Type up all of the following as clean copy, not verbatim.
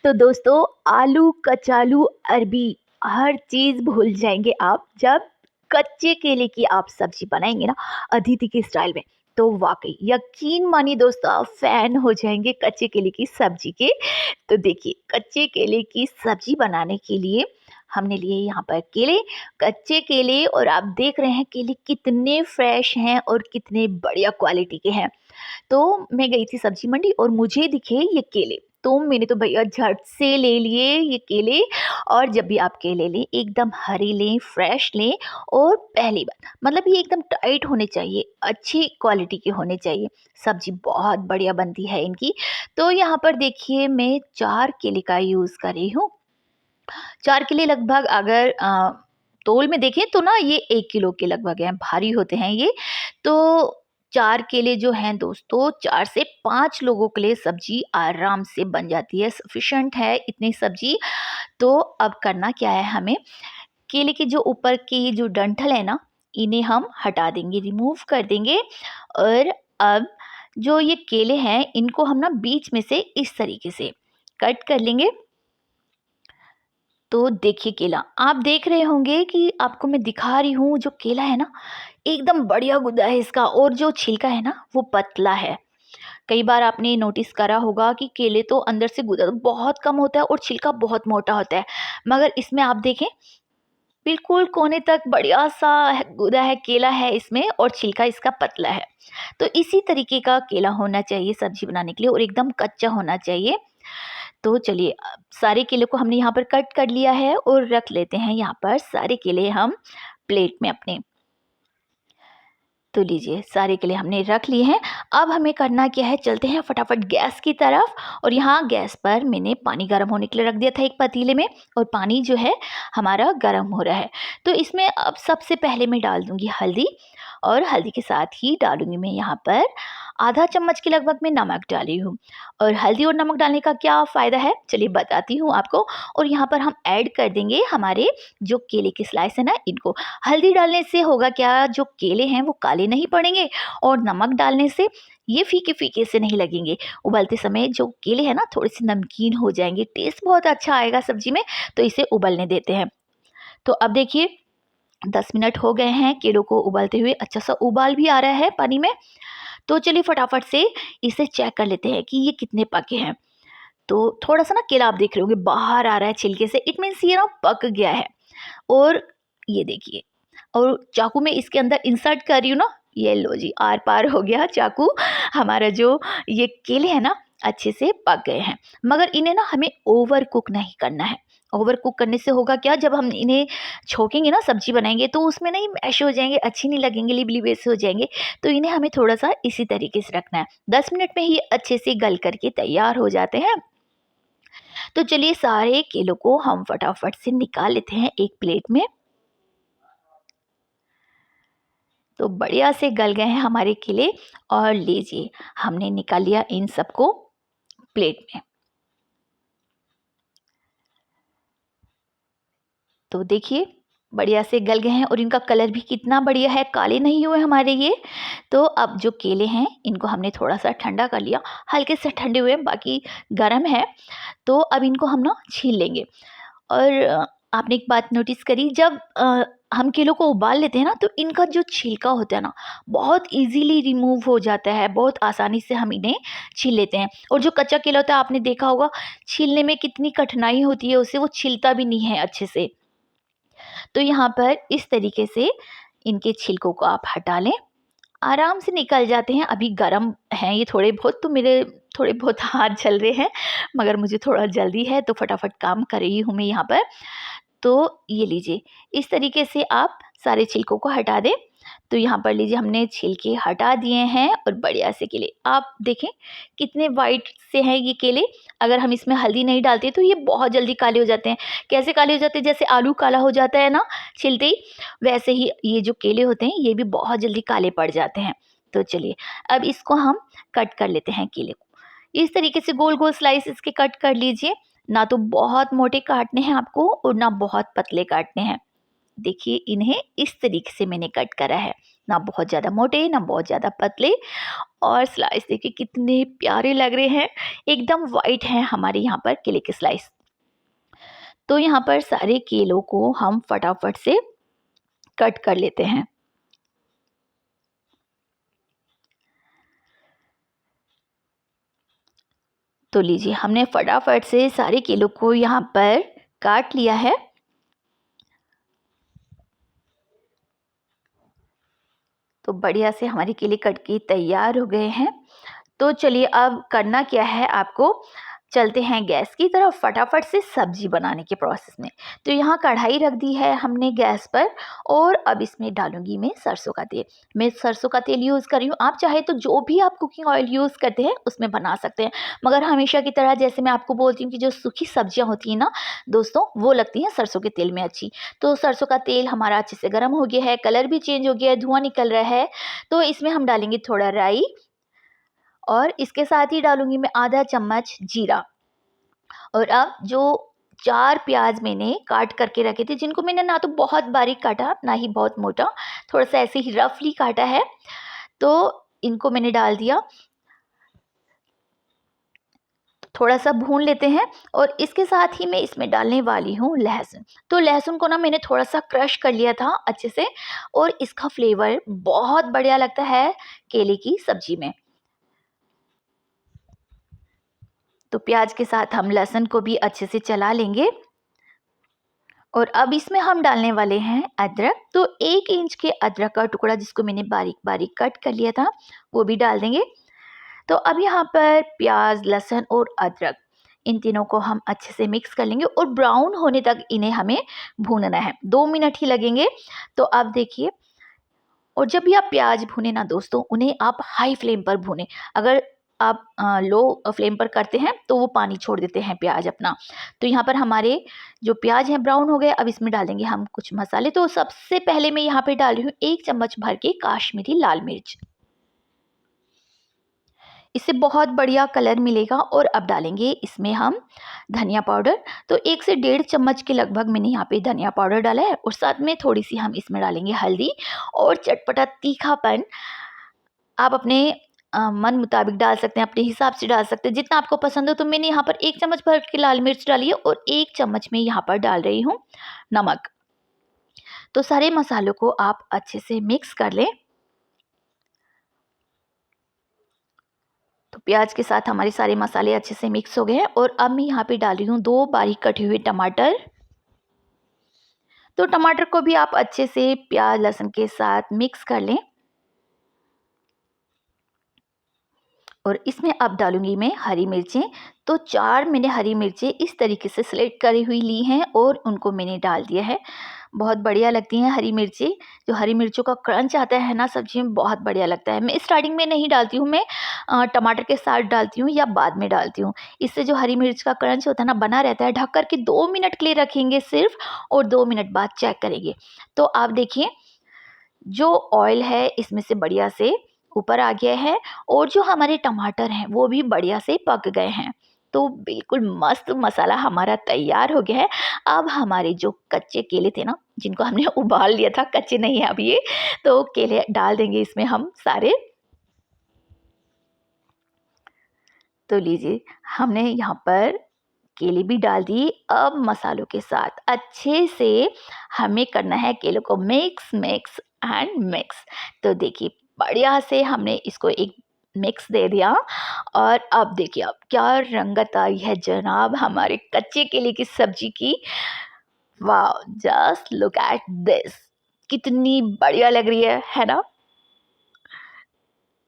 तो दोस्तों, आलू, कचालू, अरबी हर चीज़ भूल जाएँगे आप जब कच्चे केले की आप सब्ज़ी बनाएँगे ना अदिति के स्टाइल में। तो वाक़ई यकीन मानिए दोस्तों, आप फ़ैन हो जाएँगे कच्चे केले की सब्ज़ी के। तो देखिए, कच्चे केले की सब्ज़ी बनाने के लिए हमने लिए यहाँ पर केले, कच्चे केले, और आप देख रहे हैं केले कितने फ्रेश हैं और कितने बढ़िया क्वालिटी के हैं। तो मैं गई थी सब्जी मंडी और मुझे दिखे ये केले, तो मैंने तो भैया झट से ले लिए ये केले। और जब भी आप केले लें एकदम हरे लें, फ्रेश लें, और पहली बात मतलब ये एकदम टाइट होने चाहिए, अच्छी क्वालिटी के होने चाहिए। सब्जी बहुत बढ़िया बनती है इनकी। तो यहाँ पर देखिए मैं 4 केले का यूज़ कर रही हूँ। 4 केले लगभग अगर तोल में देखें तो ना ये 1 किलो के लगभग हैं, भारी होते हैं ये। तो 4 केले जो हैं दोस्तों, 4 से 5 लोगों के लिए सब्जी आराम से बन जाती है, सफिशिएंट है इतनी सब्जी। तो अब करना क्या है हमें, केले के जो ऊपर की जो डंठल है ना, इन्हें हम हटा देंगे, रिमूव कर देंगे। और अब जो ये केले हैं इनको हम ना बीच में से इस तरीके से कट कर लेंगे। तो देखिए केला, आप देख रहे होंगे कि आपको मैं दिखा रही हूँ, जो केला है ना एकदम बढ़िया गुदा है इसका, और जो छिलका है ना वो पतला है। कई बार आपने नोटिस करा होगा कि केले तो अंदर से गुदा तो बहुत कम होता है और छिलका बहुत मोटा होता है, मगर इसमें आप देखें बिल्कुल कोने तक बढ़िया सा गुदा है, केला है इसमें, और छिलका इसका पतला है। तो इसी तरीके का केला होना चाहिए सब्जी बनाने के लिए, और एकदम कच्चा होना चाहिए। तो चलिए, सारे केले को हमने यहाँ पर कट कर लिया है और रख लेते हैं यहाँ पर सारे केले हम प्लेट में अपने। तो लीजिए, सारे केले हमने रख लिए हैं। अब हमें करना क्या है, चलते हैं फटाफट गैस की तरफ। और यहाँ गैस पर मैंने पानी गर्म होने के लिए रख दिया था एक पतीले में, और पानी जो है हमारा गर्म हो रहा है। तो इसमें अब सबसे पहले मैं डाल दूँगी हल्दी, और हल्दी के साथ ही डालूँगी मैं यहाँ पर आधा चम्मच के लगभग मैं नमक डाली हूँ। और हल्दी और नमक डालने का क्या फ़ायदा है, चलिए बताती हूँ आपको। और यहाँ पर हम ऐड कर देंगे हमारे जो केले के स्लाइस है ना इनको। हल्दी डालने से होगा क्या, जो केले हैं वो काले नहीं पड़ेंगे, और नमक डालने से ये फीके-फीके से नहीं लगेंगे। उबलते समय जो केले हैं ना थोड़े-से नमकीन हो जाएँगे, टेस्ट बहुत अच्छा आएगा सब्ज़ी में, तो इसे उबलने देते हैं। तो अब देखिए 10 मिनट हो गए हैं केलों को उबलते हुए, अच्छा-सा उबाल भी आ रहा है पानी में। तो चलिए फटाफट से इसे चेक कर लेते हैं कि ये कितने पके हैं। तो थोड़ा-सा ना केला आप देख रहे होंगे बाहर आ रहा है छिलके से, इट मीन्स ये ना पक गया है। और ये देखिए, और चाकू में इसके अंदर इंसर्ट कर रही हूँ ना, ये लो जी आर-पार हो गया चाकू। हमारा जो ये केले हैं ना अच्छे से पक गए हैं, मगर इन्हें ना हमें ओवर कुक नहीं करना है। ओवर कुक करने से होगा क्या, जब हम इन्हें छोकेंगे ना सब्जी बनाएँगे तो उसमें नहीं मैश हो जाएँगे, अच्छी नहीं लगेंगे, लिबलिब से हो जाएँगे। तो इन्हें हमें थोड़ा-सा इसी तरीके से रखना है। 10 मिनट में ही अच्छे से गल कर के तैयार हो जाते हैं। तो चलिए सारे केलों को हम फटाफट से निकाल लेते हैं एक प्लेट में। तो बढ़िया से गल गए हैं हमारे केले, और लीजिए हमने निकाल लिया इन सबको प्लेट में। तो देखिए बढ़िया से गल गए हैं, और इनका कलर भी कितना बढ़िया है, काले नहीं हुए हमारे ये। तो अब जो केले हैं इनको हमने थोड़ा सा ठंडा कर लिया, हल्के से ठंडे हुए हैं, बाकी गर्म है। तो अब इनको हम ना छील लेंगे। और आपने एक बात नोटिस करी, जब हम केलों को उबाल लेते हैं ना तो इनका जो छिलका होता है ना बहुत इजीली रिमूव हो जाता है, बहुत आसानी से हम इन्हें छील लेते हैं। और जो कच्चा केला होता है आपने देखा होगा छीलने में कितनी कठिनाई होती है, उसे वो छिलता भी नहीं है अच्छे से। तो यहाँ पर इस तरीके से इनके छिलकों को आप हटा लें, आराम से निकल जाते हैं। अभी गरम हैं ये थोड़े बहुत, तो मेरे थोड़े बहुत हाथ जल रहे हैं, मगर मुझे थोड़ा जल्दी है तो फटाफट काम कर रही हूँ मैं यहाँ पर। तो ये लीजिए, इस तरीके से आप सारे छिलकों को हटा दें। तो यहाँ पर लीजिए हमने छिलके हटा दिए हैं, और बढ़िया से केले आप देखें कितने वाइट से हैं ये केले। अगर हम इसमें हल्दी नहीं डालते तो ये बहुत जल्दी काले हो जाते हैं। कैसे काले हो जाते हैं, जैसे आलू काला हो जाता है ना छिलते ही, वैसे ही ये जो केले होते हैं ये भी बहुत जल्दी काले पड़ जाते हैं। तो चलिए अब इसको हम कट कर लेते हैं केले को। इस तरीके से गोल गोल स्लाइस इसके कट कर लीजिए। ना तो बहुत मोटे काटने हैं आपको और ना बहुत पतले काटने हैं। देखिए इन्हें इस तरीके से मैंने कट करा है, ना बहुत ज़्यादा मोटे ना बहुत ज़्यादा पतले। और स्लाइस देखिए कितने प्यारे लग रहे हैं, एकदम वाइट हैं हमारे यहाँ पर केले के स्लाइस। तो यहाँ पर सारे केलों को हम फटाफट से कट कर लेते हैं। तो लीजिए हमने फटाफट से सारे केलों को यहाँ पर काट लिया है। तो बढ़िया से हमारे केले कट के तैयार हो गए हैं। तो चलिए अब करना क्या है, आपको चलते हैं गैस की तरफ फटाफट से सब्जी बनाने के प्रोसेस में। तो यहाँ कढ़ाई रख दी है हमने गैस पर और अब इसमें डालूंगी मैं सरसों का तेल। मैं सरसों का तेल यूज़ कर रही हूँ, आप चाहे तो जो भी आप कुकिंग ऑयल यूज़ करते हैं उसमें बना सकते हैं, मगर हमेशा की तरह जैसे मैं आपको बोलती हूँ कि जो सूखी सब्जियाँ होती हैं ना दोस्तों, वो लगती हैं सरसों के तेल में अच्छी। तो सरसों का तेल हमारा अच्छे से गर्म हो गया है, कलर भी चेंज हो गया है, धुआं निकल रहा है। तो इसमें हम डालेंगे थोड़ा राई और इसके साथ ही डालूंगी मैं आधा चम्मच जीरा। और अब जो 4 प्याज मैंने काट करके रखे थे, जिनको मैंने ना तो बहुत बारीक काटा ना ही बहुत मोटा, थोड़ा-सा ऐसे ही रफली काटा है, तो इनको मैंने डाल दिया। थोड़ा-सा भून लेते हैं और इसके साथ ही मैं इसमें डालने वाली हूँ लहसुन। तो लहसुन को ना मैंने थोड़ा-सा क्रश कर लिया था अच्छे से और इसका फ्लेवर बहुत बढ़िया लगता है केले की सब्ज़ी में। तो प्याज के साथ हम लहसुन को भी अच्छे से चला लेंगे। और अब इसमें हम डालने वाले हैं अदरक। तो 1 इंच के अदरक का टुकड़ा जिसको मैंने बारीक-बारीक कट कर लिया था, वो भी डाल देंगे। तो अब यहाँ पर प्याज़, लहसुन और अदरक, इन तीनों को हम अच्छे से मिक्स कर लेंगे और ब्राउन होने तक इन्हें हमें भूनना है। 2 मिनट ही लगेंगे। तो अब देखिए, और जब भी आप प्याज भूने ना दोस्तों, उन्हें आप हाई फ्लेम पर भूनें। अगर आप लो फ्लेम पर करते हैं तो वो पानी छोड़ देते हैं प्याज अपना। तो यहाँ पर हमारे जो प्याज हैं ब्राउन हो गए। अब इसमें डालेंगे हम कुछ मसाले। तो सबसे पहले मैं यहाँ पे डाल रही हूँ 1 चम्मच भर के काश्मीरी लाल मिर्च। इससे बहुत बढ़िया कलर मिलेगा। और अब डालेंगे इसमें हम धनिया पाउडर। तो 1 से 1.5 चम्मच के लगभग मैंने यहाँ पे धनिया पाउडर डाला है और साथ में थोड़ी-सी हम इसमें डालेंगे हल्दी। और चटपटा तीखापन आप अपने मन मुताबिक डाल सकते हैं, अपने हिसाब से डाल सकते हैं, जितना आपको पसंद हो। तो मैंने यहाँ पर 1 चम्मच भर के लाल मिर्च डाली है और 1 चम्मच में यहाँ पर डाल रही हूँ नमक। तो सारे मसालों को आप अच्छे से मिक्स कर लें। तो प्याज के साथ हमारे सारे मसाले अच्छे से मिक्स हो गए हैं और अब मैं यहाँ पे डाल रही हूँ 2 बारीक कटे हुए टमाटर। तो टमाटर को भी आप अच्छे से प्याज लहसुन के साथ मिक्स कर लें। और इसमें अब डालूँगी मैं हरी मिर्चें। तो 4 मैंने हरी मिर्चें इस तरीके से स्लिट करी हुई ली हैं और उनको मैंने डाल दिया है। बहुत बढ़िया लगती हैं हरी मिर्चें। जो हरी मिर्चों का क्रंच आता है ना सब्ज़ी में, बहुत बढ़िया लगता है। मैं स्टार्टिंग में नहीं डालती हूँ, मैं टमाटर के साथ डालती हूँ या बाद में डालती हूँ। इससे जो हरी मिर्च का क्रंच होता है ना बना रहता है। ढक कर के 2 मिनट के लिए रखेंगे सिर्फ़ और 2 मिनट बाद चेक करेंगे। तो आप देखिए, जो ऑयल है इसमें से बढ़िया से ऊपर आ गया है और जो हमारे टमाटर हैं वो भी बढ़िया से पक गए हैं। तो बिल्कुल मस्त मसाला हमारा तैयार हो गया है। अब हमारे जो कच्चे केले थे ना, जिनको हमने उबाल लिया था, कच्चे नहीं है अब ये, तो केले डाल देंगे इसमें हम सारे। तो लीजिए हमने यहाँ पर केले भी डाल दिए। अब मसालों के साथ अच्छे से हमें करना है केलों को मिक्स मिक्स एंड मिक्स। तो देखिए बढ़िया से हमने इसको एक मिक्स दे दिया। और अब देखिए अब क्या रंगत आई है जनाब हमारे कच्चे केले की सब्जी की। वाह, जस्ट लुक एट दिस, कितनी बढ़िया लग रही है ना।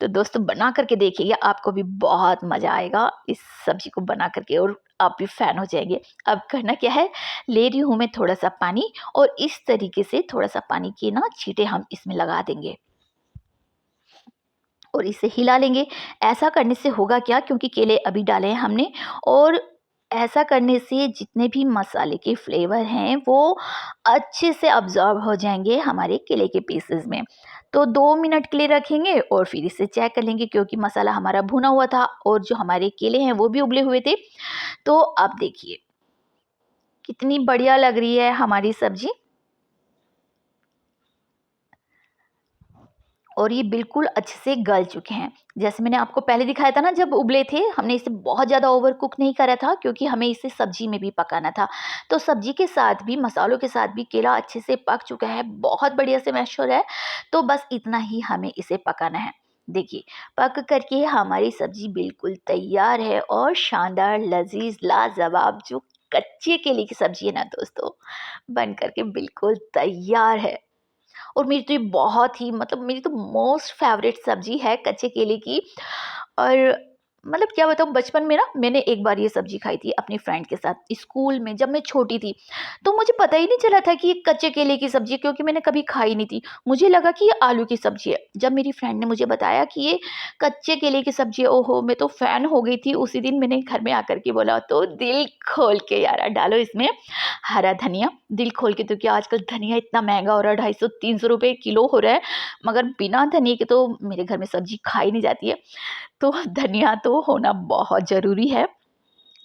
तो दोस्तों बना करके देखिएगा, आपको भी बहुत मज़ा आएगा इस सब्ज़ी को बना करके और आप भी फ़ैन हो जाएँगे। अब करना क्या है, ले रही हूँ मैं थोड़ा-सा पानी और इस तरीके से थोड़ा-सा पानी की ना छींटे हम इसमें लगा देंगे और इसे हिला लेंगे। ऐसा करने से होगा क्या, क्योंकि केले अभी डाले हैं हमने और ऐसा करने से जितने भी मसाले के फ्लेवर हैं वो अच्छे से अब्ज़ॉर्ब हो जाएँगे हमारे केले के पीसेस में। तो 2 मिनट के लिए रखेंगे और फिर इसे चेक कर लेंगे, क्योंकि मसाला हमारा भुना हुआ था और जो हमारे केले हैं वो भी उबले हुए थे। तो अब देखिए कितनी बढ़िया लग रही है हमारी सब्ज़ी। और ये बिल्कुल अच्छे से गल चुके हैं। जैसे मैंने आपको पहले दिखाया था ना, जब उबले थे, हमने इसे बहुत ज़्यादा ओवर कुक नहीं करा था क्योंकि हमें इसे सब्जी में भी पकाना था। तो सब्जी के साथ भी, मसालों के साथ भी केला अच्छे से पक चुका है, बहुत बढ़िया से मैश हो रहा है। तो बस इतना ही हमें इसे पकाना है। देखिए, पक करके हमारी सब्जी बिल्कुल तैयार है और शानदार, लज़ीज़, लाजवाब जो कच्चे केले की सब्जी है ना दोस्तों, बन कर के बिल्कुल तैयार है। और मेरी तो ये बहुत ही, मतलब मेरी तो मोस्ट फेवरेट सब्जी है कच्चे केले की। और मतलब क्या बताऊँ, बचपन में ना मैंने एक बार ये सब्जी खाई थी अपनी फ्रेंड के साथ स्कूल में, जब मैं छोटी थी। तो मुझे पता ही नहीं चला था कि ये कच्चे केले की सब्जी है, क्योंकि मैंने कभी खाई नहीं थी। मुझे लगा कि ये आलू की सब्जी है। जब मेरी फ्रेंड ने मुझे बताया कि ये कच्चे केले की सब्जी है, ओहो, मैं तो फैन हो गई थी। उसी दिन मैंने घर में आकर के बोला, तो दिल खोल के यार डालो इसमें हरा धनिया, दिल खोल के, तो क्या आजकल धनिया इतना महँगा हो रहा है, 250-300 रुपए किलो हो रहा है, मगर बिना धनिये के तो मेरे घर में सब्ज़ी खाई नहीं जाती है। तो धनिया तो होना बहुत ज़रूरी है।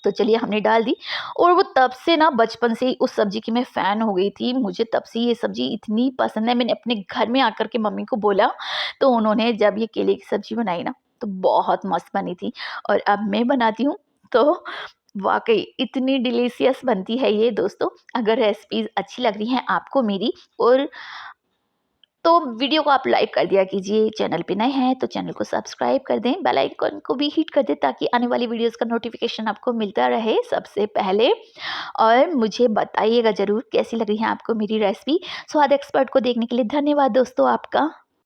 तो चलिए, हमने डाल दी। और वो तब से ना, बचपन से ही उस सब्ज़ी की मैं फ़ैन हो गई थी। मुझे तब से ये सब्ज़ी इतनी पसंद है, मैंने अपने घर में आकर के मम्मी को बोला, तो उन्होंने जब ये केले की सब्ज़ी बनाई ना, तो बहुत मस्त बनी थी। और अब मैं बनाती हूँ, तो वाक़ई इतनी डिलीशियस बनती है ये दोस्तों। अगर रेसिपीज़ अच्छी लग रही हैं आपको मेरी, और तो वीडियो को आप लाइक कर दिया कीजिए। चैनल पे नए हैं तो चैनल को सब्सक्राइब कर दें, बेल आइकन को भी हिट कर दें, ताकि आने वाली वीडियोस का नोटिफिकेशन आपको मिलता रहे सबसे पहले। और मुझे बताइएगा ज़रूर कैसी लग रही है आपको मेरी रेसिपी। स्वाद एक्सपर्ट को देखने के लिए धन्यवाद दोस्तों आपका।